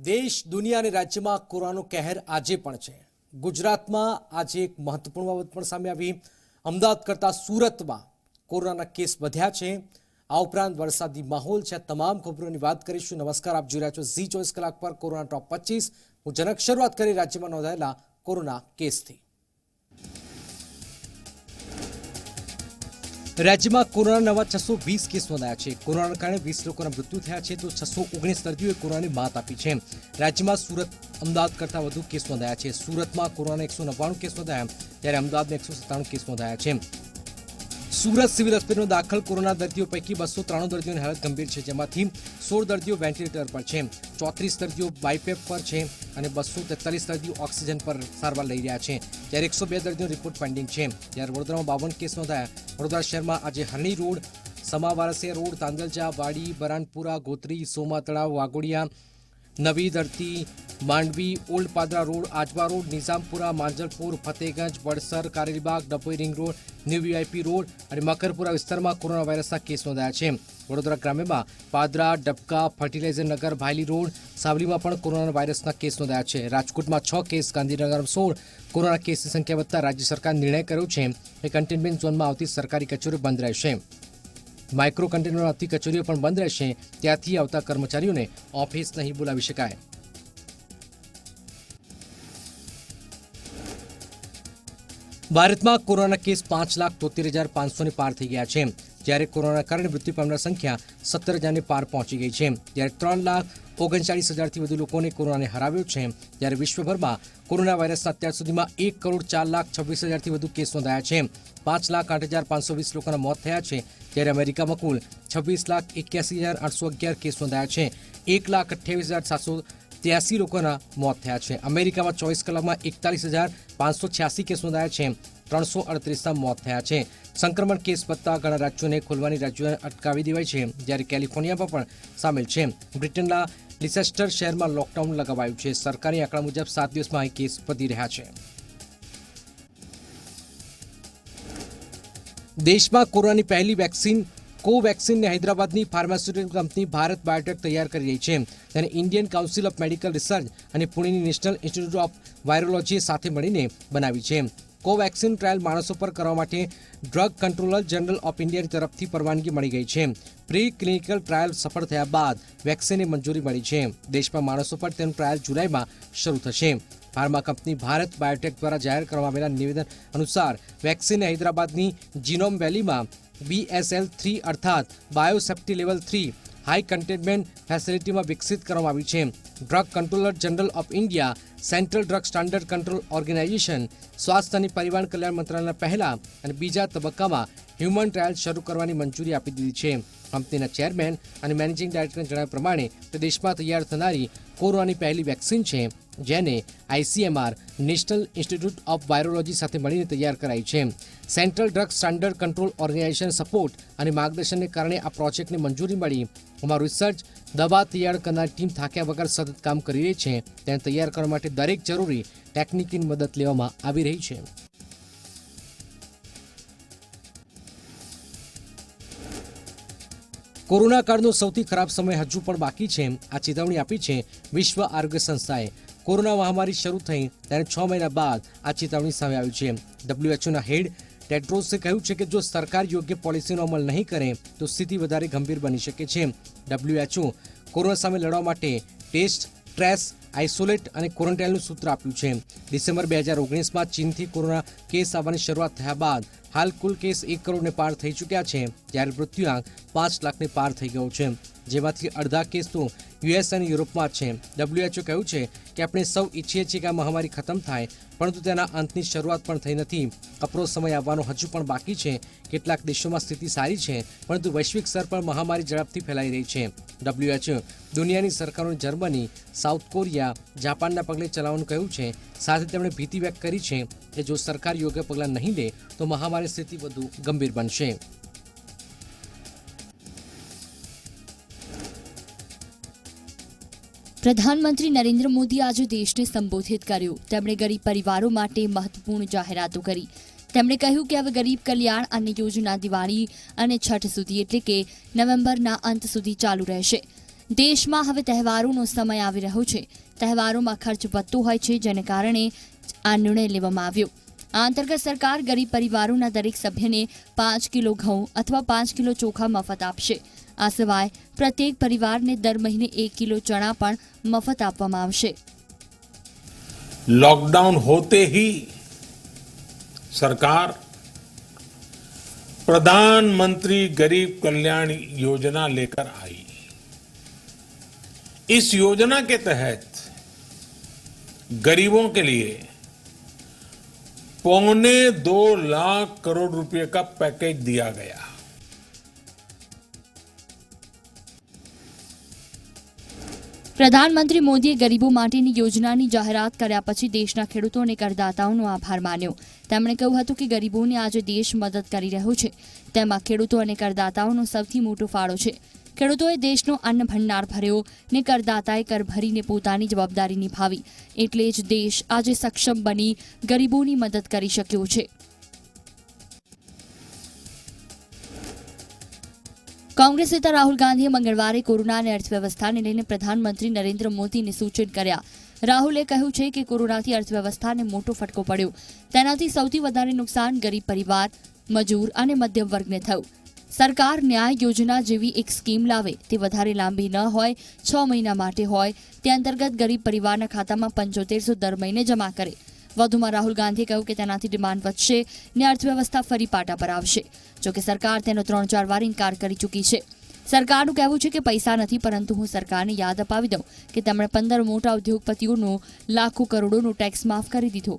દેશ દુનિયા અને રાજ્યમાં કોરોનાનો કહેર આજે પણ છે। ગુજરાતમાં આજે એક મહત્વપૂર્ણ બાબત પણ સામે આવી। અમદાવાદ કરતાં સુરતમાં કોરોનાના કેસ વધ્યા છે। આ ઉપરાંત વરસાદી માહોલ છે। આ તમામ ખબરોની વાત કરીશું। નમસ્કાર, આપ જોઈ રહ્યા છો ઝી 24 કલાક પર કોરોના ટોપ 25। હું જનક શરૂઆત કરી રાજ્યમાં નોંધાયેલા કોરોના કેસથી। राज्यમાં કોરોના નવા 620 કેસ નોંધાયા છે। કોરોનાના કારણે 20 લોકોના મૃત્યુ થયા છે તો 619 દર્દીઓએ કોરોનાની માત આપી છે। રાજ્યમાં સુરત અમદાવાદ કરતાં વધુ કેસ નોંધાયા છે। સુરતમાં કોરોનાના 199 કેસ નોંધાયા જ્યારે અમદાવાદમાં 197 કેસ નોંધાયા છે। સુરત સિવિલ હોસ્પિટલમાં દાખલ કોરોના દર્દીઓ પૈકી 293 દર્દીઓની હાલત ગંભીર છે, જેમાંથી 16 દર્દીઓ વેન્ટિલેટર પર છે, 34 દર્દીઓ બાયપેપ પર છે અને 243 દર્દીઓ ઓક્સિજન પર સારવાર લઈ રહ્યા છે, જ્યારે 102 દર્દીઓનો રિપોર્ટ પેન્ડિંગ છે। જ્યારે વડોદરામાં 52 કેસ નોંધાયા। વડોદરા શહેરમાં આજે હરણી રોડ, સમાવારસિયા રોડ, તાંદલજા, વાડી, બરાનપુરા, ગોત્રી, સોમા તળાવ, Waghodiya, Navi Dharti, Mandvi, old Padra road, Ajwa road, Nizampura, Manjalpur, Fatehgunj, Vadsar, Karelibaug, Dabhoi ring road, new VIP road અને મકરપુરા વિસ્તારમાં કોરોના વાયરસના કેસ નોંધાયા છે। વડોદરા ગ્રામ્યમાં પાદરા, ડબકા, ફર્ટિલાઇઝર નગર, ભાયલી રોડ, સાવલીમાં પણ કોરોના વાયરસના કેસ નોંધાયા છે। રાજકોટમાં 6 કેસ, ગાંધીનગરમાં 16 કોરોના કેસની સંખ્યા વધતા રાજ્ય સરકારે નિર્ણય કર્યો છે કે કન્ટેનમેન્ટ ઝોનમાં આવતી સરકારી કચેરીઓ બંધ રહેશે। માઇક્રો કન્ટેનરમાં આવતી કચેરીઓ પણ બંધ રહેશે। ત્યાંથી આવતા કર્મચારીઓને ઓફિસ નહીં બોલાવી શકાય। ભારતમાં કોરોના કેસ 5,73,500 પાર થઈ ગયા છે, જ્યારે કોરોનાના કારણે મૃત્યુ પામનાર સંખ્યા 17,000 પાર પહોંચી ગઈ છે। જ્યારે 3,39,000થી વધુ લોકોને કોરોનાને હરાવ્યો છે। જ્યારે વિશ્વભરમાં કોરોના વાયરસના અત્યાર સુધીમાં 1,04,26,000થી વધુ કેસ નોંધાયા છે। 5,08,520 લોકોના મોત થયા છે, જ્યારે અમેરિકામાં કુલ 26,81,811 કેસ નોંધાયા છે। 1,28,783 લોકોના મોત થયા છે। અમેરિકામાં 24 કલાકમાં 41,586 કેસ નોંધાયા છે। 338ના મોત થયા છે। સંક્રમણ કેસ વધતા ઘણા રાજ્યોને ખોલવાની રાજ્યોને અટકાવી દેવાઈ છે, જ્યારે કેલિફોર્નિયામાં પણ સામેલ છે। બ્રિટનના લિસેસ્ટર શહેરમાં લોકડાઉન લગાવાયું છે। સરકારી આંકડા મુજબ 7 દિવસમાં અહીં કેસ વધી રહ્યા છે। દેશમાં કોરોનાની પહેલી વેક્સિન કોવેક્સિનને હૈદરાબાદની ફાર્માસ્યુટિકલ કંપની ભારત બાયોટેક તૈયાર કરી રહી છે। તેને Indian council of medical research અને પુણેની નેશનલ ઇન્સ્ટિટ્યૂટ ઓફ વાયરોલોજી સાથે મળીને બનાવી છે। કોવેક્સિન ટ્રાયલ માણસો પર કરવા માટે ડ્રગ કંટ્રોલર જનરલ ઓફ ઇન્ડિયાની તરફથી પરવાનગી મળી ગઈ છે। પ્રી ક્લિનિકલ ટ્રાયલ સફળ થયા બાદ વેક્સિનને મંજૂરી મળી છે। દેશમાં માણસો પર તેનું ટ્રાયલ જુલાઈમાં શરૂ થશે। ફાર્મા કંપની ભારત બાયોટેક દ્વારા જાહેર કરવામાં આવેલા નિવેદન અનુસાર વેક્સિનને હૈદરાબાદની જીનોમ વેલીમાં BSL-3 અર્થાત બાયોસેફ્ટી લેવલ 3 હાઈ કન્ટેનમેન્ટ ફેસિલિટીમાં વિકસિત કરવામાં આવી છે। Drug controller general of India, central drug standard control organisation, સ્વાસ્થ્ય અને પરિવાર કલ્યાણ મંત્રાલયના પહેલા અને બીજા તબક્કામાં હ્યુમન ટ્રાયલ શરૂ કરવાની મંજૂરી આપી દીધી છે। કંપનીના ચેરમેન અને મેનેજિંગ ડાયરેક્ટરના જણાવ્યા પ્રમાણે તે દેશમાં તૈયાર થનારી કોરોનાની પહેલી વેક્સિન છે, જેને ICMR national institute of virology સાથે મળીને તૈયાર કરાઈ છે। Central drug standard control organisation support અને માર્ગદર્શનને કારણે આ પ્રોજેક્ટને મંજૂરી મળી। અમારું રિસર્ચ દવા તૈયાર કરનાર ટીમ થાક્યા વગર સતત કામ કરી રહી છે। તેને તૈયાર કરવા માટે દરેક જરૂરી ટેકનિકની મદદ લેવામાં આવી રહી છે। કોરોના કાળનો સૌથી ખરાબ સમય હજુ પણ બાકી છે, આ ચેતવણી આપી છે વિશ્વ આરોગ્ય સંસ્થાએ। કોરોના મહામારી શરૂ થઈ ત્યારે 6 મહિના બાદ આ ચેતવણી સામે આવી છે। WHOના હેડ ટેડ્રોસે કહ્યું છે કે જો સરકાર યોગ્ય પોલિસીનો અમલ નહીં કરે તો સ્થિતિ વધારે ગંભીર બની શકે છે। WHO કોરોના સામે લડવા માટે ટેસ્ટ, ટ્રેસ, આઇસોલેટ અને ક્વોરન્ટાઇનનું સૂત્ર આપ્યું છે। ડિસેમ્બર 2019માં ચીનથી કોરોના કેસ આવવાની શરૂઆત થયા બાદ હાલ કુલ કેસ 1 કરોડને પાર થઈ ચૂક્યા છે, જ્યારે મૃત્યુઆંક 5 લાખને પાર થઈ ગયો છે, જેમાંથી અડધા કેસ તો US અને યુરોપમાં છે। WHO કહ્યું છે કે આપણે સૌ ઈચ્છીએ છીએ કે આ મહામારી ખતમ થાય, પરંતુ તેના અંતની શરૂઆત પણ થઈ નથી। કપરો સમય આવવાનો હજુ પણ બાકી છે। કેટલાક દેશોમાં સ્થિતિ સારી છે, પરંતુ વૈશ્વિક સ્તર પર મહામારી ઝડપથી ફેલાઈ રહી છે। WHO દુનિયાની સરકારોને જર્મની, સાઉથ કોરિયા, જાપાનના પગલે ચલાવવાનું કહ્યું છે। સાથે તેમણે ભીતિ વ્યક્ત કરી છે કે જો સરકાર યોગ્ય પગલાં નહીં લે તો મહામારી સ્થિતિ વધુ ગંભીર બનશે। પ્રધાનમંત્રી નરેન્દ્ર મોદી આજે દેશને સંબોધિત કર્યો। તેમણે ગરીબ પરિવારો માટે મહત્વપૂર્ણ જાહેરાતો કરી। તેમણે કહ્યું કે હવે ગરીબ કલ્યાણ અન્ન યોજના દિવાળી અને છઠ સુધી એટલે કે નવેમ્બરના અંત સુધી ચાલુ રહેશે। દેશમાં હવે તહેવારોનો સમય આવી રહ્યો છે. તહેવારોમાં ખર્ચ વધતો હોય છે, જેને કારણે આ નિર્ણય લેવામાં આવ્યો. આ અંતર્ગત સરકાર ગરીબ પરિવારોના દરેક સભ્યને 5 કિલો ઘઉં અથવા 5 કિલો ચોખા મફત આપશે. આ સિવાય પ્રત્યેક પરિવારને દર મહિને 1 કિલો ચણા પણ મફત આપવામાં આવશે. लॉकडाउन होते ही सरकार प्रधानमंत्री गरीब कल्याण योजना लेकर आई. इस योजना के तहत गरीबों के लिए 2.25 लाख करोड़ रुपए का पैकेज दिया गया. પ્રધાનમંત્રી મોદીએ ગરીબો માટેની યોજનાની જાહેરાત કર્યા પછી દેશના ખેડૂતો અને કરદાતાઓનો આભાર માન્યો. તેમણે કહ્યું હતું કે ગરીબોને આજે દેશ મદદ કરી રહ્યો છે, તેમાં ખેડૂતો અને કરદાતાઓનો સૌથી મોટો ફાળો છે. ખેડૂતોએ દેશનો અન્ન ભંડાર ભર્યો ને કરદાતાએ કર ભરીને પોતાની જવાબદારી નિભાવી. એટલે જ દેશ આજે સક્ષમ બની ગરીબોની મદદ કરી શક્યો છે. કોંગ્રેસ નેતા રાહુલ ગાંધીએ મંગળવારે કોરોના અને અર્થવ્યવસ્થાને લઈને પ્રધાનમંત્રી નરેન્દ્ર મોદીને સૂચન કર્યા. રાહુલે કહ્યું છે કે કોરોનાથી અર્થવ્યવસ્થાને મોટો ફટકો પડ્યો. તેનાથી સૌથી વધારે નુકસાન ગરીબ પરિવાર, મજૂર અને મધ્યમ વર્ગને થયું. સરકાર ન્યાય યોજના જેવી એક સ્કીમ લાવે, તે વધારે લાંબી ન હોય, 6 મહિના માટે હોય, તે અંતર્ગત ગરીબ પરિવારના ખાતામાં 7500 દર મહિને જમા કરે. વધુમાં રાહુલ ગાંધીએ કહ્યું કે તેનાથી ડિમાન્ડ વધશે ને અર્થવ્યવસ્થા ફરી પાટા પર આવશે. જોકે સરકાર તેનો 3-4 વાર ઇનકાર કરી ચૂકી છે. સરકારનું કહેવું છે કે પૈસા નથી, પરંતુ હું સરકારને યાદ અપાવી દઉં કે તેમણે 15 મોટા ઉદ્યોગપતિઓનો લાખો કરોડોનો ટેક્સ માફ કરી દીધો.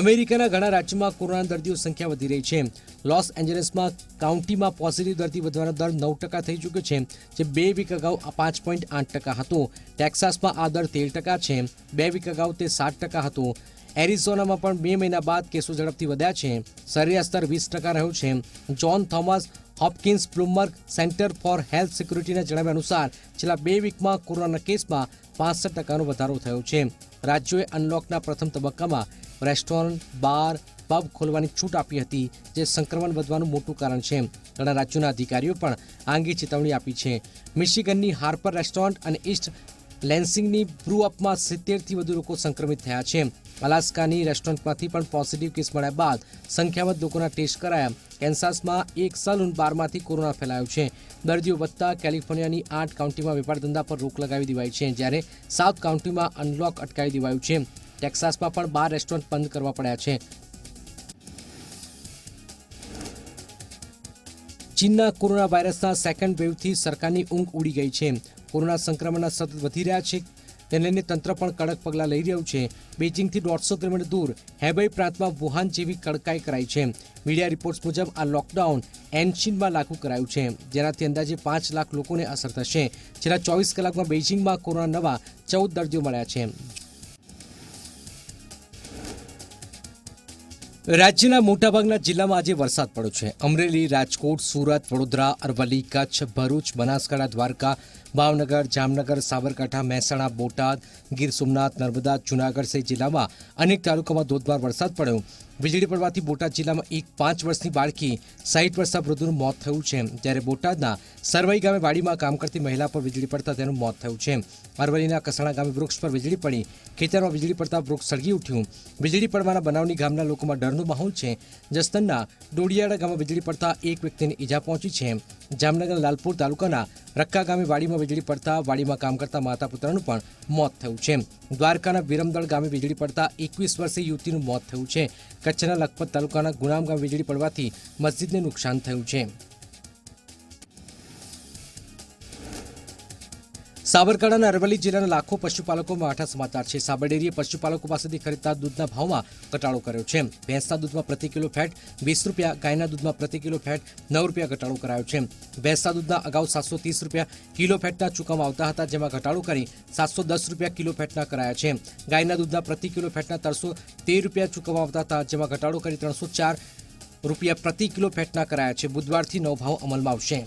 અમેરિકાના ઘણા રાજ્યોમાં કોરોના દર્દીઓ સંખ્યા વધી રહી છે. લોસ એન્જલસમાં કાઉન્ટીમાં પોઝિટિવ દર્દી વધવાનો દર 9% થઈ ચૂક્યો છે, જે 2 વીક અગાઉ 5.8% હતો. ટેક્સાસમાં આ દર 13% છે. 2 વીક અગાઉ તે 7% હતો. એરિઝોનામાં પણ 2 મહિના બાદ કેસો ઝડપથી વધ્યા છે. સરેરાશ દર 20% રહ્યો છે. John Thomas Hopkins Bloomberg Center for Health સિક્યુરિટીના જણાવ્યા અનુસાર છેલ્લા 2 વીકમાં કોરોનાના કેસમાં 65% વધારો થયો છે. રાજ્યોએ અનલોકના પ્રથમ તબક્કામાં રેસ્ટોરન્ટ, બાર, પબ ખોલવાની છૂટ આપી હતી, જે સંક્રમણ વધવાનું મોટું કારણ છે. ઘણા રાજ્યોના અધિકારીઓ પણ આ અંગે ચેતવણી આપી છે. મિશિગનની હાર્પર રેસ્ટોરન્ટ અને ઈસ્ટ લેન્સિંગની બ્રુ અપમાં 70થી વધુ લોકો સંક્રમિત થયા છે. અલાસ્કાની રેસ્ટોરન્ટમાંથી પણ પોઝિટિવ કેસ મળ્યા બાદ સંખ્યાબંધ લોકોના ટેસ્ટ કરાયા. કેન્સાસમાં એક સલૂન બારમાંથી કોરોના ફેલાયો છે. દર્દીઓ વધતા કેલિફોર્નિયાની 8 કાઉન્ટીમાં વેપાર ધંધા પર રોક લગાવી દેવાઈ છે, જ્યારે સાઉથ કાઉન્ટીમાં અનલોક અટકાવી દેવાયું છે. ટેક્સાસમાં પણ 12 રેસ્ટોરન્ટ બંધ કરવા પડ્યા છે. ચીનના કોરોના વાયરસના સેકન્ડ વેવથી સરકારની ઊંઘ ઉડી ગઈ છે. કોરોના સંક્રમણના સતત વધી રહ્યા છે, તેને લઈને તંત્ર પણ કડક પગલાં લઈ રહ્યું છે. બેઇજિંગથી 150 કિલોમીટર દૂર હેબઈ પ્રાંતમાં વુહાન જેવી કડકાઈ કરાઈ છે. મીડિયા રિપોર્ટ્સ મુજબ આ લોકડાઉન એનશીનમાં લાગુ કરાયું છે, જેનાથી અંદાજે 5 લાખ લોકોને અસર થશે. છેલ્લા 24 કલાકમાં બેઇજિંગમાં કોરોના નવા 14 દર્દીઓ મળ્યા છે. રાજ્યના મોટાભાગના જિલ્લામાં આજે વરસાદ પડ્યો છે. અમરેલી, રાજકોટ, સુરત, વડોદરા, અરવલ્લી, કચ્છ, ભરૂચ, બનાસકાંઠા, દ્વારકા, ભાવનગર, જામનગર, સાબરકાંઠા, મહેસાણા, બોટાદ, ગીર સોમનાથ, નર્મદા, જૂનાગઢ સહિત જિલ્લામાં અનેક તાલુકામાં ધોધમાર વરસાદ પડ્યો. વીજળી પડવાથી બોટાદ જિલ્લામાં એક 5 વર્ષની બાળકી 60 વર્ષના વૃદ્ધનું મોત થયું છે, જ્યારે બોટાદના સરવઈ ગામે વાડીમાં કામ કરતી મહિલા પર વીજળી પડતા તેનું મોત થયું છે. અરવલ્લીના કસાણા ગામે વૃક્ષ પર વીજળી પડી, ખેતરમાં વીજળી પડતા વૃક્ષ સળગી ઉઠ્યું. વીજળી પડવાના બનાવની ગામના લોકોમાં ડરનો માહોલ છે. જસદણના ડોડિયાળા ગામમાં વીજળી પડતા એક વ્યક્તિને ઈજા પહોંચી છે. જામનગરના લાલપુર તાલુકાના રક્કા ગામે વાડીમાં વીજળી પડતા વાડીમાં કામ કરતા માતા પુત્રનું પણ મોત થયું છે. દ્વારકાના વિરમદળ ગામે વીજળી પડતા 21 વર્ષીય યુવતીનું મોત થયું છે. કચ્છના લખપત તાલુકાના ગુણામ ગામે વીજળી પડવાથી મસ્જિદને નુકસાન થયું છે. સાબરકાંઠાના અરવલ્લી જિલ્લાના લાખો પશુપાલકો માઠા સમાચાર છે. સાબર ડેરીએ પશુપાલકો પાસેથી ખરીદતા દૂધના ભાવમાં ઘટાડો કર્યો છે. ભેંસના દૂધમાં પ્રતિ કિલો ફેટ 20 રૂપિયા, ગાયના દૂધમાં પ્રતિ કિલો ફેટ 9 રૂપિયા ઘટાડો કરાયો છે. ભેંસના દૂધના અગાઉ 730 રૂપિયા કિલો ફેટના ચૂકવવામાં આવતા હતા, જેમાં ઘટાડો કરી 710 રૂપિયા કિલો ફેટના કરાયા છે. ગાયના દૂધના પ્રતિ કિલો ફેટના 313 રૂપિયા ચૂકવવામાં આવતા હતા, જેમાં ઘટાડો કરી 304 રૂપિયા પ્રતિ કિલો ફેટના કરાયા છે. બુધવારથી નવો ભાવ અમલમાં આવશે.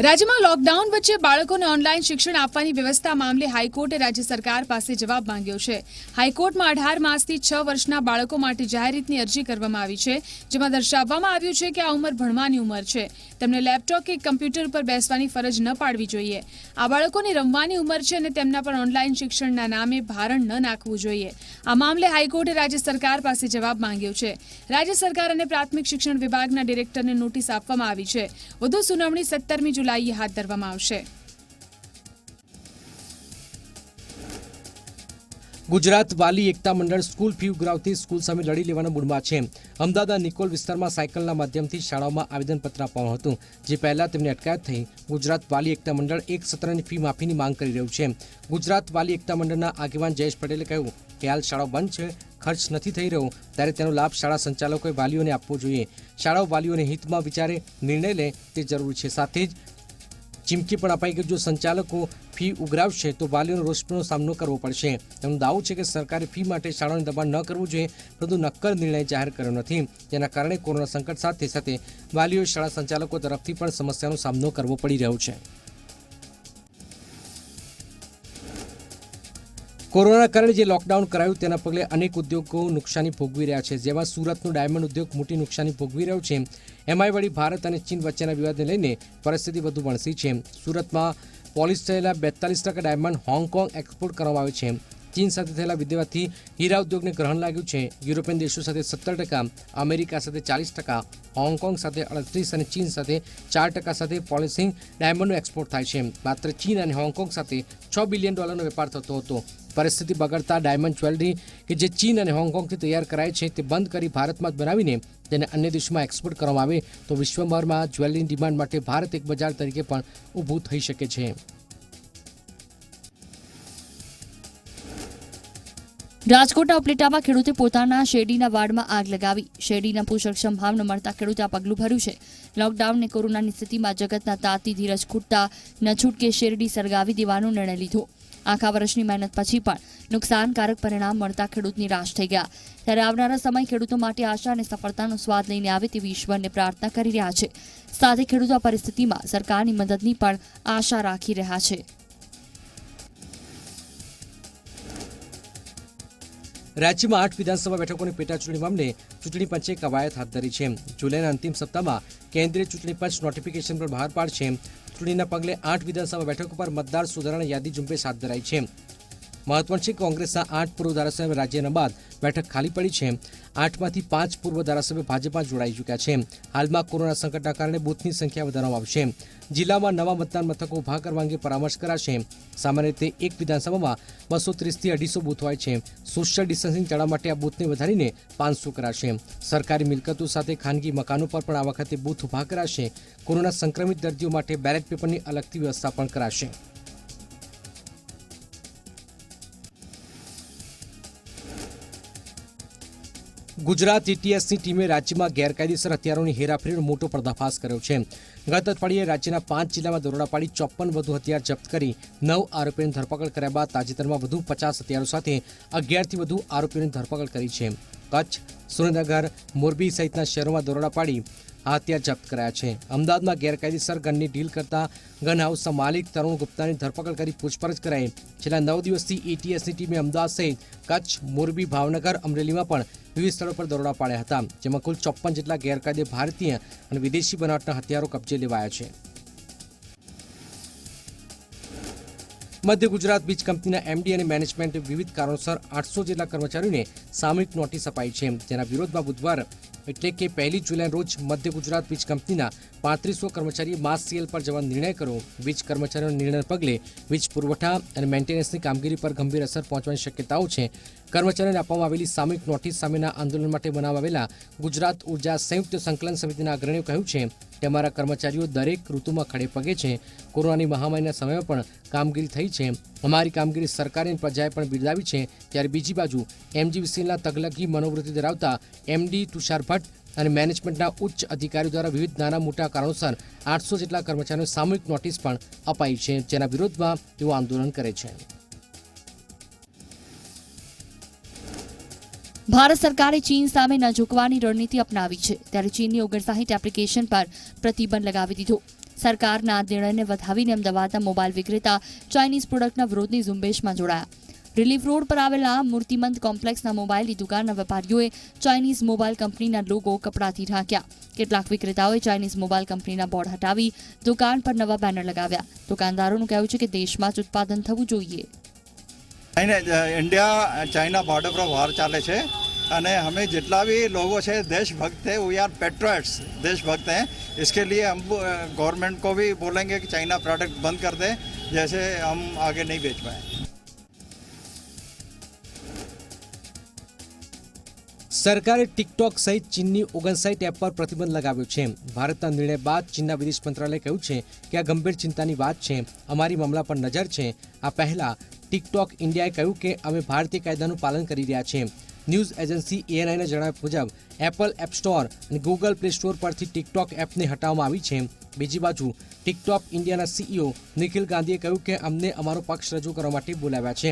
રાજ્યમાં લોકડાઉન વચ્ચે બાળકોને ઓનલાઈન શિક્ષણ આપવાની વ્યવસ્થા મામલે હાઈકોર્ટે રાજ્ય સરકાર પાસે જવાબ માંગ્યો છે. હાઈકોર્ટમાં 18 માસથી 6 વર્ષના બાળકો માટે જાહેરહિતની અરજી કરવામાં આવી છે, જેમાં દર્શાવવામાં આવ્યું છે કે આ ઉંમર ભણવાની ઉંમર છે. તેમને લેપટોપ કે કમ્પ્યુટર પર બેસવાની ફરજ ન પાડવી જોઈએ. આ બાળકોની રમવાની ઉંમર છે અને તેમના પર ઓનલાઈન શિક્ષણના નામે ભારણ ન નાખવું જોઈએ. આ મામલે હાઈકોર્ટે રાજ્ય સરકાર પાસે જવાબ માંગ્યો છે. રાજ્ય સરકાર અને પ્રાથમિક શિક્ષણ વિભાગના ડિરેક્ટરને નોટિસ આપવામાં આવી છે. વધુ સુનાવણી 17મી જુલાઈએ હાથ ધરવામાં આવશે. ગુજરાત વાલી એકતા મંડળ સ્કૂલ ફી ઉઘરાવતી સ્કૂલ સામે લડી લેવાના મૂડમાં છે. અમદાવાદના નિકોલ વિસ્તારમાં સાયકલના માધ્યમથી શાળાઓમાં આવેદનપત્ર આપવાનું હતું, જે પહેલા તેમની અટકાયત થઈ. ગુજરાત વાલી એકતા મંડળ એક સત્રની ફી માફીની માંગ કરી રહ્યું છે. ગુજરાત વાલી એકતા મંડળના આગેવાન જયેશ પટેલે કહ્યું કે હાલ શાળાઓ બંધ છે, ખર્ચ નથી થઈ રહ્યો, ત્યારે તેનો લાભ શાળા સંચાલકોએ વાલીઓને આપવો જોઈએ. શાળાઓ વાલીઓને હિતમાં વિચારે નિર્ણય લે તે જરૂરી છે. સાથે જ ચીમકી પણ અપાઈ કે જો સંચાલકો ફી ઉઘરાવશે તો વાલીઓનો રોષનો સામનો કરવો પડશે. તેમનો દાવો છે કે સરકારે ફી માટે શાળાઓને દબાણ ન કરવું જોઈએ, પરંતુ નક્કર નિર્ણય જાહેર કર્યો નથી. જેના કારણે કોરોના સંકટ સાથે સાથે વાલીઓ શાળા સંચાલકો તરફથી પણ સમસ્યાનો સામનો કરવો પડી રહ્યો છે. કોરોના કારણે જે લોકડાઉન કરાયું તેના પગલે અનેક ઉદ્યોગો નુકસાની ભોગવી રહ્યા છે, જેમાં સુરતનો ડાયમંડ ઉદ્યોગ મોટી નુકસાની ભોગવી રહ્યો છે. એમાંય વળી ભારત અને ચીન વચ્ચેના વિવાદને લઈને પરિસ્થિતિ વધુ વણસી છે. સુરતમાં પોલિશ થયેલા 42% ડાયમંડ હોંગકોંગ એક્સપોર્ટ કરવામાં આવે છે. ચીન સાથે થયેલા વિવાદથી હીરા ઉદ્યોગને ગ્રહણ લાગ્યું છે. યુરોપિયન દેશો સાથે 17%, અમેરિકા સાથે 40%, હોંગકોંગ સાથે 38% અને ચીન સાથે 4% સાથે પોલિશિંગ ડાયમંડનો એક્સપોર્ટ થાય છે. માત્ર ચીન અને હોંગકોંગ સાથે $6 બિલિયન વેપાર થતો હતો. પરિસ્થિતિ બગડતા ડાયમંડ જ્વેલરી કે જે ચીન અને હોંગકોંગથી તૈયાર કરાય છે તે બંધ કરી ભારતમાં જ બનાવીને તેને અન્ય દેશોમાં એક્સપોર્ટ કરવામાં આવે તો વિશ્વભરમાં જ્વેલરીની ડિમાન્ડ માટે ભારત એક બજાર તરીકે પણ ઊભું થઈ શકે છે. રાજકોટના ઉપલેટામાં ખેડૂતે પોતાના શેરડીના વાડમાં આગ લગાવી. શેરડીના પોષકક્ષમ ભાવ ન મળતા ખેડૂતે આ પગલું ભર્યું છે. લોકડાઉન અને કોરોનાની સ્થિતિમાં જગતના તાતી ધીરજ ખૂટતા ન છૂટકે શેરડી સળગાવી દેવાનો નિર્ણય લીધો. આખા વર્ષની મહેનત પછી પણ નુકસાનકારક પરિણામ મળતા ખેડૂત નિરાશ થઈ ગયા. ત્યારે આવનારા સમય ખેડૂતો માટે આશા અને સફળતાનો સ્વાદ લઈને આવે તેવી ઈશ્વરને પ્રાર્થના કરી રહ્યા છે. સાથે ખેડૂતો આ પરિસ્થિતિમાં સરકારની મદદની પણ આશા રાખી રહ્યા છે. રાજ્યમાં 8 વિધાનસભા બેઠકોની પેટાચૂંટણી મામલે ચૂંટણી પંચે કવાયત હાથ ધરી છે. જુલાઈના અંતિમ સપ્તાહમાં કેન્દ્રીય ચૂંટણી પંચ નોટિફિકેશન પર બહાર પાડશે. ચૂંટણીના પગલે 8 વિધાનસભા બેઠકો પર મતદાર સુધારણા યાદી ઝુંબેશ હાથ ધરાઈ છે. મહત્વનું છે કે કોંગ્રેસના 8 પૂર્વ ધારાસભ્ય રાજીનામા બાદ બેઠક ખાલી પડી છે. 8માંથી 5 પૂર્વ ધારાસભ્ય ભાજપમાં જોડાઈ ચૂક્યા છે. હાલમાં કોરોના સંકટના કારણે બૂથની સંખ્યા વધારવામાં આવશે. જિલ્લામાં નવા મતદાન મથકો ઊભા કરવા અંગે પરામર્શ કરાશે. સામાન્ય રીતે એક વિધાનસભામાં 230 થી 250 બૂથ હોય છે. સોશિયલ ડિસ્ટન્સિંગ જાળવવા માટે આ બૂથને વધારીને 500 કરાશે. સરકારી મિલકતો સાથે ખાનગી મકાનો પર પણ આ વખતે બૂથ ઊભા કરાશે. કોરોના સંક્રમિત દર્દીઓ માટે બેલેટ પેપરની અલગથી વ્યવસ્થા પણ કરાશે. ગુજરાત એટીએસની ટીમે રાજ્યમાં ગેરકાયદેસર હથિયારોની હેરાફેરીનો મોટો પર્દાફાશ કર્યો છે. ગત અઠવાડિયે રાજ્યના 5 જિલ્લામાં દરોડા પાડી 54 વધુ હથિયાર જપ્ત કરી 9 આરોપીઓની ધરપકડ કર્યા બાદ તાજેતરમાં વધુ 50 હથિયારો સાથે 11થી વધુ આરોપીઓની ધરપકડ કરી છે. કચ્છ, સુરેન્દ્રનગર, મોરબી સહિતના શહેરોમાં દરોડા પાડી આ હથિયાર જપ્ત કરાયા છે. અમદાવાદમાં ગેરકાયદેસર ગનની ડીલ કરતા ગન હાઉસના માલિક તરુણ ગુપ્તાની ધરપકડ કરી પૂછપરછ કરાઈ. છેલ્લા 9 દિવસથી એટીએસની ટીમે અમદાવાદ સહિત કચ્છ, મોરબી, ભાવનગર, અમરેલીમાં પણ વિવિધ સ્થળો પર દરોડા પાડ્યા હતા, જેમાં કુલ 54 જેટલા ગેરકાયદે ભારતીય અને વિદેશી બનાવટના હથિયારો કબજે લેવાયા છે. મધ્ય ગુજરાત બીજ કંપનીના એમડી અને મેનેજમેન્ટે વિવિધ કારણોસર 800 જેટલા કર્મચારીઓને સામૂહિક નોટિસ અપાઈ છે. જેના વિરોધમાં બુધવાર એટલે કે 1 જુલાઈ રોજ મધ્ય ગુજરાત બીજ કંપનીના 3500 કર્મચારીએ માસ સીએલ પર જવાનો નિર્ણય કર્યો. વીજ કર્મચારીઓના નિર્ણયના પગલે વીજ પુરવઠા અને મેન્ટેનન્સની કામગીરી પર ગંભીર અસર પહોંચવાની શક્યતાઓ છે. કર્મચારીઓને આપવામાં આવેલી સામૂહિક નોટિસ સામેના આંદોલન માટે બનાવાયેલા ગુજરાત ઉર્જા સંયુક્ત સંકલન સમિતિના અગ્રણીઓ કહ્યું છે કે અમારા કર્મચારીઓ દરેક ઋતુમાં ખડે પગે છે. કોરોનાની મહામારીના સમયમાં પણ કામગીરી થઈ છે. અમારી કામગીરી સરકારે અને પ્રજાએ પણ બિરદાવી છે. ત્યારે બીજી બાજુ એમજીવીસીએલના તગલગી મનોવૃત્તિ ધરાવતા એમડી તુષાર ભટ્ટ અને મેનેજમેન્ટના ઉચ્ચ અધિકારીઓ દ્વારા વિવિધ નાના મોટા કારણોસર 800 જેટલા કર્મચારીઓને સામૂહિક નોટિસ પણ અપાઈ છે, જેના વિરોધમાં તેઓ આંદોલન કરે છે. ભારત સરકારે ચીન સામે ન ઝૂકવાની રણનીતિ અપનાવી છે. ત્યારે ચીનની 59 એપ્લિકેશન પર પ્રતિબંધ લગાવી દીધો. સરકારના આ નિર્ણયને વધાવીને અમદાવાદના મોબાઈલ વિક્રેતા ચાઇનીઝ પ્રોડક્ટના વિરોધની ઝુંબેશમાં જોડાયા. રિલીફ રોડ પર આવેલા મૂર્તિમંત કોમ્પ્લેક્સના મોબાઈલની દુકાનના વેપારીઓએ ચાઇનીઝ મોબાઈલ કંપનીના લોગો કપડાથી ઢાંક્યા. કેટલાક વિક્રેતાઓએ ચાઇનીઝ મોબાઈલ કંપનીના બોર્ડ હટાવી દુકાન પર નવા બેનર લગાવ્યા. દુકાનદારોનું કહેવું છે કે દેશમાં જ ઉત્પાદન થવું જોઈએ. इंडिया चाइना बॉर्डर पर वॉर चाले छे અને हमें जितना भी लोगों से देशभक्त है वी आर पेट्रियट्स, देशभक्त हैं. इसके लिए हम गवर्नमेंट को भी बोलेंगे कि चाइना प्रोडक्ट बंद कर दें, जैसे हम आगे नहीं बेच पाए. સરકારે ટિકટોક સહિત ચીનની 59 એપ પર પ્રતિબંધ લગાવ્યો છે. ભારતના નિર્ણય બાદ ચીનના વિદેશ મંત્રાલયે કહ્યું છે કે આ ગંભીર ચિંતાની વાત છે. અમારી મામલા પર નજર છે. આ પહેલા ટિકટોક ઇન્ડિયાએ કહ્યું કે અમે ભારતીય કાયદાનું પાલન કરી રહ્યા છીએ. ન્યૂઝ એજન્સી ANIના જણાવ્યા મુજબ એપલ એપ સ્ટોર અને ગૂગલ પ્લે સ્ટોર પરથી ટિકટોક એપને હટાવવામાં આવી છે. બીજી બાજુ ટિકટોક ઇન્ડિયાના CEO નિખિલ ગાંધીએ કહ્યું કે અમને અમારો પક્ષ રજૂ કરવા માટે બોલાવ્યા છે.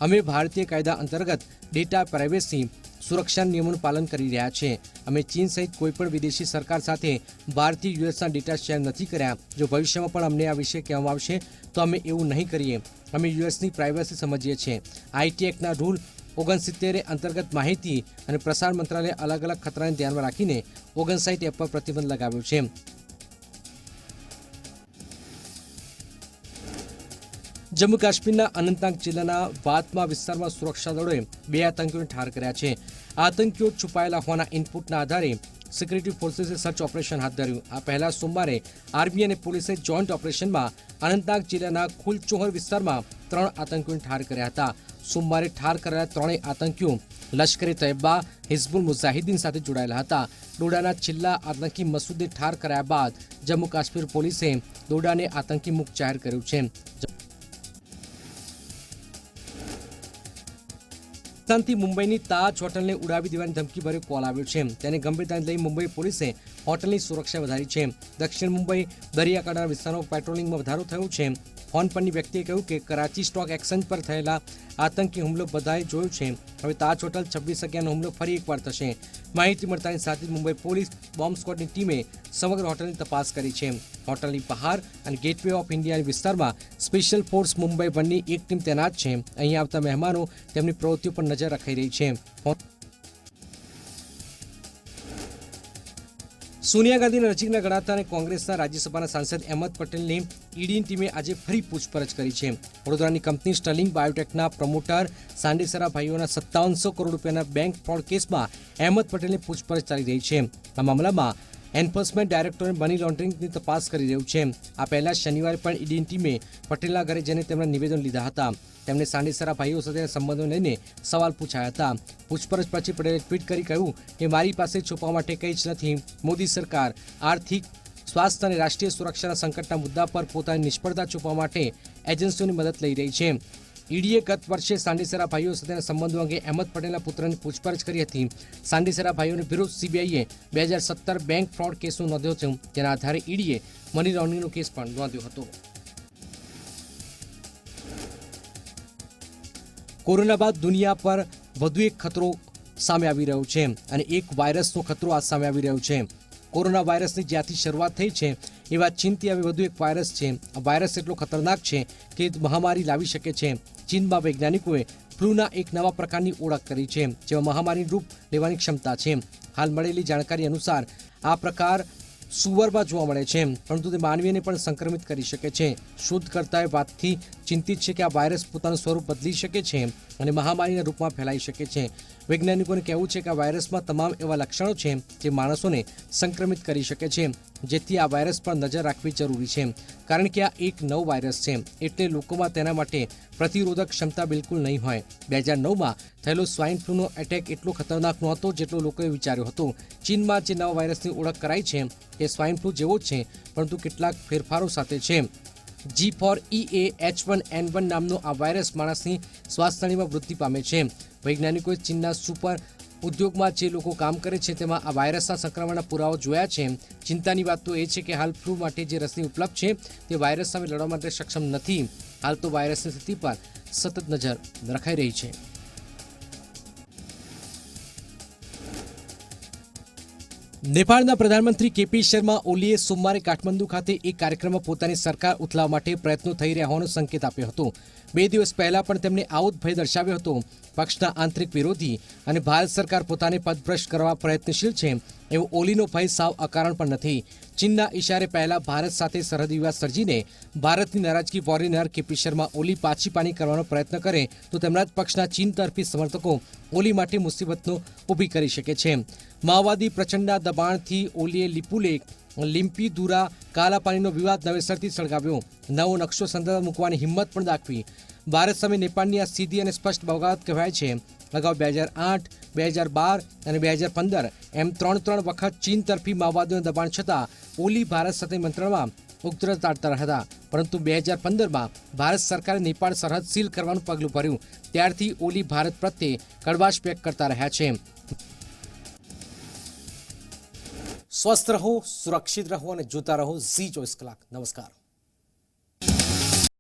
અમે ભારતીય કાયદા અંતર્ગત ડેટા પ્રાઇવેસી સુરક્ષા નિયમોનું પાલન કરી રહ્યા છે. અમે ચીન સહિત કોઈપણ વિદેશી સરકાર સાથે ભારતીય યુએસના ડેટા શેર નથી કર્યા. જો ભવિષ્યમાં પણ અમને આ વિશે કહેવામાં આવશે તો અમે એવું નહીં કરીએ. અમે યુએસની પ્રાઇવસી સમજીએ છીએ. IT એક્ટના રૂલ 69 અંતર્ગત માહિતી અને પ્રસાર મંત્રાલયે અલગ અલગ ખતરાને ધ્યાનમાં રાખીને 59 એપ પર પ્રતિબંધ લગાવ્યો છે. જમ્મુ કાશ્મીરના અનંતનાગ જિલ્લાના વાતમા વિસ્તારમાં સુરક્ષા દળોએ 2 આતંકીઓને ઠાર કર્યા છે. આતંકીઓ છુપાયેલા હોવાના ઇનપુટના આધારે સિક્યુરિટી ફોર્સીસે સર્ચ ઓપરેશન હાથ ધર્યું. આ પહેલા સોમવારે આર્મી અને પોલીસે જોઈન્ટ ઓપરેશનમાં અનંતનાગ જિલ્લાના ખુલચોહર વિસ્તારમાં 3 આતંકીઓને ઠાર કર્યા હતા. સોમવારે ઠાર કરાયેલા 3 આતંકીઓ લશ્કરે તૈયબા હિઝબુલ મુજાહિદીન સાથે જોડાયેલા હતા. ડોડાના છેલ્લા આતંકી મસૂદે ઠાર કરાયા બાદ જમ્મુ કાશ્મીર પોલીસે ડોડાને આતંકી મુક્ત જાહેર કર્યું છે. પાકિસ્તાનથી મુંબઈની તાજ હોટલને ઉડાવી દેવાની ધમકીભર્યો કોલ આવ્યો છે. તેને ગંભીરતાને લઈ મુંબઈ પોલીસે હોટલની સુરક્ષા વધારી છે. દક્ષિણ મુંબઈ દરિયાકાંઠાના વિસ્તારોમાં પેટ્રોલિંગમાં વધારો થયો છે. ફોન પરની વ્યક્તિએ કહ્યું કે કરાચી સ્ટોક એક્સચેન્જ પર થયેલા આતંકી હુમલો બધાએ જોયો છે. હવે તાજ હોટલ 26 અગિયારનો હુમલો ફરી એકવાર થશે. માહિતી મળતાની સાથે જ મુંબઈ પોલીસ બોમ્બ સ્ક્વોડની ટીમે સમગ્ર હોટલની તપાસ કરી છે. હોટલની બહાર અને ગેટવે ઓફ ઇન્ડિયા વિસ્તારમાં સ્પેશિયલ ફોર્સ મુંબઈ 1ની એક ટીમ તૈનાત છે. અહીં આવતા મહેમાનો તેમની પ્રવૃત્તિઓ પર નજર રખાઈ રહી છે. સોનિયા ગાંધીના નજીકના ગણાતા અને કોંગ્રેસના રાજ્યસભાના સાંસદ અહેમદ પટેલની ઈડીની ટીમે આજે ફરી પૂછપરછ કરી છે. વડોદરાની કંપની સ્ટર્લિંગ બાયોટેકના પ્રમોટર સાંડેસરા ભાઈઓના 5700 કરોડ રૂપિયાના બેંક ફ્રોડ કેસમાં અહેમદ પટેલની પૂછપરછ ચાલી રહી છે. આ મામલામાં એન્ફોર્સમેન્ટ ડાયરેક્ટોરેટ મની લોન્ડરિંગની તપાસ કરી રહ્યું છે. આ પહેલા શનિવારે પણ ઈડીની ટીમે પટેલના ઘરે જઈને તેમના નિવેદન લીધા હતા. તેમને સાંડેસરા ભાઈઓ સાથેના સંબંધો લઈને સવાલ પૂછાયા હતા. પૂછપરછ પછી પટેલે ટ્વીટ કરી કહ્યું કે મારી પાસે છુપાવવા માટે કંઈ જ નથી. મોદી સરકાર આર્થિક, સ્વાસ્થ્ય અને રાષ્ટ્રીય સુરક્ષાના સંકટના મુદ્દા પર પોતાની નિષ્ફળતા છુપાવવા માટે એજન્સીઓની મદદ લઈ રહી છે. ઈડીએ ગત વર્ષે સાંડેસરા ભાઈઓ સાથેના સંબંધો અંગે અહેમદ પટેલના પુત્રની પૂછપરછ કરી હતી. સાંડેસરા ભાઈઓને વિરુદ્ધ CBIએ 2017 બેંક ફ્રોડ કેસો નોંધ્યો છે. તેના આધારે ઈડીએ મની લોન્ડરિંગનો કેસ પણ નોંધ્યો હતો. કોરોના બાદ દુનિયા પર વધુ એક ખતરો સામે આવી રહ્યો છે અને એક વાયરસનો ખતરો આ સામે આવી રહ્યો છે. કોરોના વાયરસની જ્યાંથી શરૂઆત થઈ છે એવા ચીનથી હવે વધુ એક વાયરસ છે. આ વાયરસ એટલો ખતરનાક છે કે મહામારી લાવી શકે છે. ચીનમાં વૈજ્ઞાનિકોએ ફ્લૂના એક નવા પ્રકારની ઓળખ કરી છે જેમાં મહામારીનું રૂપ લેવાની ક્ષમતા છે. હાલ મળેલી જાણકારી અનુસાર આ પ્રકાર સુવરમાં જોવા મળે છે, પરંતુ તે માનવીને પણ સંક્રમિત કરી શકે છે. શોધકર્તાએ વાતથી ચિંતિત છે કે આ વાયરસ પોતાનું સ્વરૂપ બદલી શકે છે અને મહામારીના રૂપમાં ફેલાઈ શકે છે. વૈજ્ઞાનિકોને કહેવું છે કે આ વાયરસમાં તમામ એવા લક્ષણો છે જે માણસોને સંક્રમિત કરી શકે છે. જેથી આ વાયરસ પર નજર રાખવી જરૂરી છે, કારણ કે આ એક નવો વાયરસ છે, એટલે લોકોમાં તેના માટે પ્રતિરોધક ક્ષમતા બિલકુલ નહીં હોય. 2009માં થયેલો સ્વાઇન ફ્લૂનો એટેક એટલો ખતરનાક નહોતો જેટલો લોકોએ વિચાર્યો હતો. ચીનમાં જે નવા વાયરસની ઓળખ કરાઈ છે તે સ્વાઇન ફ્લૂ જેવો જ છે, પરંતુ કેટલાક ફેરફારો સાથે છે. G4EA-H1N1 નામનો આ વાયરસ માણસની શ્વાસનળીમાં વૃદ્ધિ પામે છે. વૈજ્ઞાનિકોએ ચીનના સુપર ઉદ્યોગમાં જે લોકો કામ કરે છે તેમાં આ વાયરસના સંક્રમણના પુરાવા જોયા છે. ચિંતાની વાત તો એ છે કે હાલ ફ્લૂ માટે જે રસી ઉપલબ્ધ છે તે વાયરસ સામે લડવા માટે સક્ષમ નથી. હાલ તો વાયરસની સ્થિતિ પર સતત નજર રખાઈ રહી છે. નેપાળના પ્રધાનમંત્રી કેપી શર્મા ઓલીએ સોમવારે કાઠમંડુ ખાતે એક કાર્યક્રમમાં પોતાની સરકાર ઉથલાવવા માટે પ્રયત્નો થઈ રહ્યા હોવાનો સંકેત આપ્યો હતો. 2 દિવસ પહેલા પણ તેમણે આવો જ ભય દર્શાવ્યો હતો. પક્ષના આંતરિક વિરોધી અને ભારત સરકાર પોતાને પદભ્રષ્ટ કરવા પ્રયત્નશીલ છે એવો ઓલીનો ભય સાવ અકારણ પણ નથી. ચીનના ઇશારે પહેલા ભારત સાથે સરહદ વિવાદ સર્જીને ભારતની નારાજગી વોરિનર કેપી શર્મા ઓલી પાછી પાની કરવાનો પ્રયત્ન કરે તો તેમના જ પક્ષના ચીન તરફી સમર્થકો ઓલી માટે મુસીબતનો ઊભી કરી શકે છે. માઓવાદી પ્રચંડના દબાણથી ઓલીએ લિપુલેખ લિમ્પીદુરા કાલાપાનીનો વિવાદ નવેસરથી સળગાવ્યો. નવો નકશો સંદર્ભ મૂકવાની હિંમત પણ દાખવી. ભારત સામે નેપાળની આ સીધી અને સ્પષ્ટ બગાવત કહેવાય છે. અગાઉ 2008, 2012 અને 2015 એમ 3 વખત ચીન તરફી માઓવાદીઓના દબાણ છતાં ઓલી ભારત સાથે મંત્રણમાં ઉગ્ર તાડતા હતા. પરંતુ 2015માં ભારત સરકારે નેપાળ સરહદ સીલ કરવાનું પગલું ભર્યું. ત્યારથી ઓલી ભારત પ્રત્યે કડવાશ વ્યક્ત કરતા રહ્યા છે. સ્વસ્થ રહો, સુરક્ષિત રહો અને જોતા રહો ઝી 24 કલાક. નમસ્કાર.